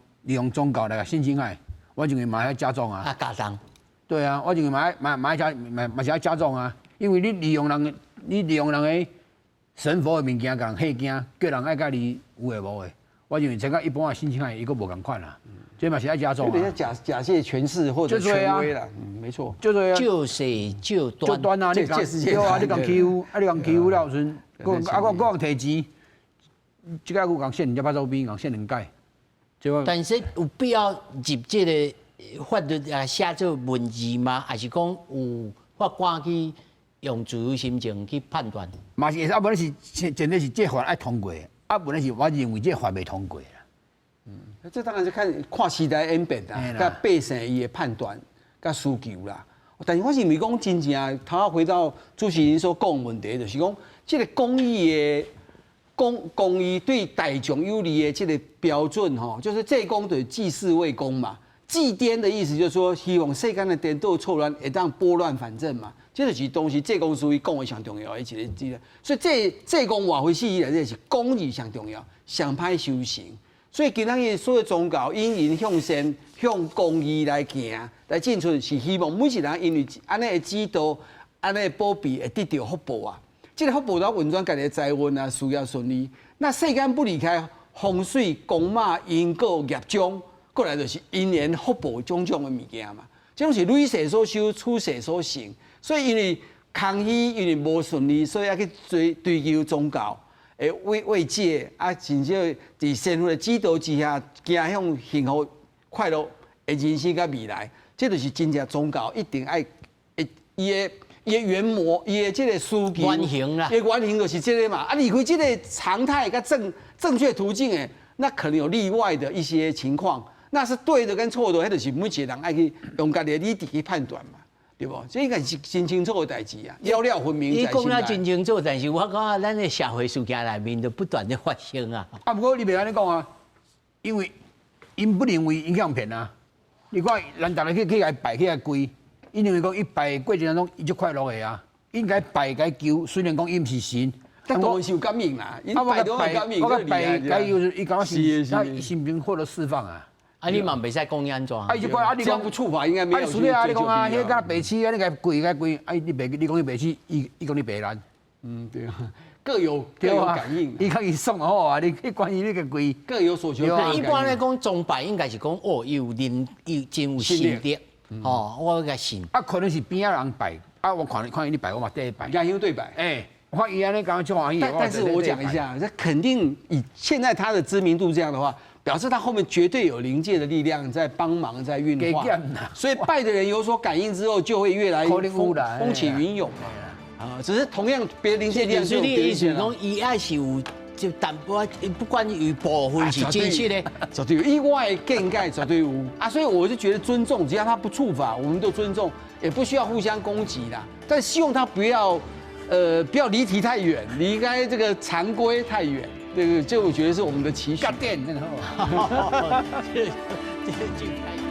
宗教来性侵害，我认为嘛要加重啊。
啊，加重。对
啊，我认为嘛是要加重啊，因为你利用人的神佛的物件，共吓惊，叫人爱甲你有诶无诶。我认为这个一般的性侵害，一个无共款啦，这嘛是要加重啊。
有点假借权势或者权威啦，没错。
就是就
端啊，你讲对啊，你讲欺负，你讲欺负了时，我摕钱，即个有讲限人家8周边，讲限2届。
但是有必要入这个法律啊写做文字吗？还是讲有法官去用自由心情去判断？
嘛是，啊，无是真的是这法爱通过。啊，本来是我认为这法未通过啦。
这当然是看时代演变啦，甲百姓伊的判断、甲需求啦。但是我认为讲真正，头回到主持人所讲问题，就是讲这个公益的公益对大众有利的这个标准吼，就是济公就是济世为公嘛。祭颠的意思就是说，希望世间的颠倒错乱会当拨乱反正嘛。这就是东西，济公属于讲的上重要的一个，所以济公话回事来，这是公义上重要，上歹修行。所以今仔日所有宗教因人向善、向公义来行，来进出是希望每一人因为安尼的指导、安尼的保庇，会得到福报啊。这个福报要运转家己的财运啊，事业顺利。那世间不离开风水、公马、因果、业障。过来就是因缘福报种种的物件嘛，这种是累世所修，处世所行。所以因为空虚，因为无顺利，所以要去追求宗教的慰藉啊，甚至在神父的指导之下，走向幸福快乐的人生甲未来。这就是真正宗教一定爱伊的原模，伊的这个需求
原型啦，
伊原型就是这个嘛。啊，离开这个常态甲正确途径的，那可能有例外的一些情况。那是对的跟错的，迄就是每一个人爱去用家己的理智去判断嘛。对不？这应该是真清楚的代志啊，了了分明
你
在心内。
讲了真清楚，但是我感觉咱的社会事件内面就不断的发生啊。
啊，不过你袂安尼讲啊，因为因不认为因这样骗啊。你看，咱大家去来拜去来跪，因认为讲伊拜过程当中伊就快乐的啊，应该拜该求，虽然讲伊毋是神，
但当然是有感应啦，因拜都有感应，
我个拜该就是伊讲
是
他心灵获得释放啊。
啊，你嘛袂使讲安怎？
啊，伊就怪啊，你讲
这样不触法应该没有。
啊，属于啊，你讲啊，迄个白痴啊，你该跪该跪，啊，你讲你白痴，伊讲你白烂。
对啊，各有感应，
伊讲伊送好啊，你关于那个跪
各有所求。
那一般来讲，崇拜应该是讲哦，有真有心得，哦，我个信。
啊，可能是边仔人拜，啊，我看你拜，我嘛第一拜。
两兄对拜，
哎，我看伊安尼讲就欢喜。
但是我讲一下，这肯定以现在他的知名度这样的话，表示他后面绝对有灵界的力量在帮忙，在运化。所以拜的人有所感应之后，就会越来越风起云涌嘛。啊，只是同样别的灵界力量就有别的
讲，伊爱是有就淡薄，不管有部分是真实的，
绝对有意外更盖绝对有啊。所以我就觉得尊重，只要他不触法，我们都尊重，也不需要互相攻击啦。但希望他不要离题太远，离开这个常规太远。这个我觉得是我们的期许。
电那个。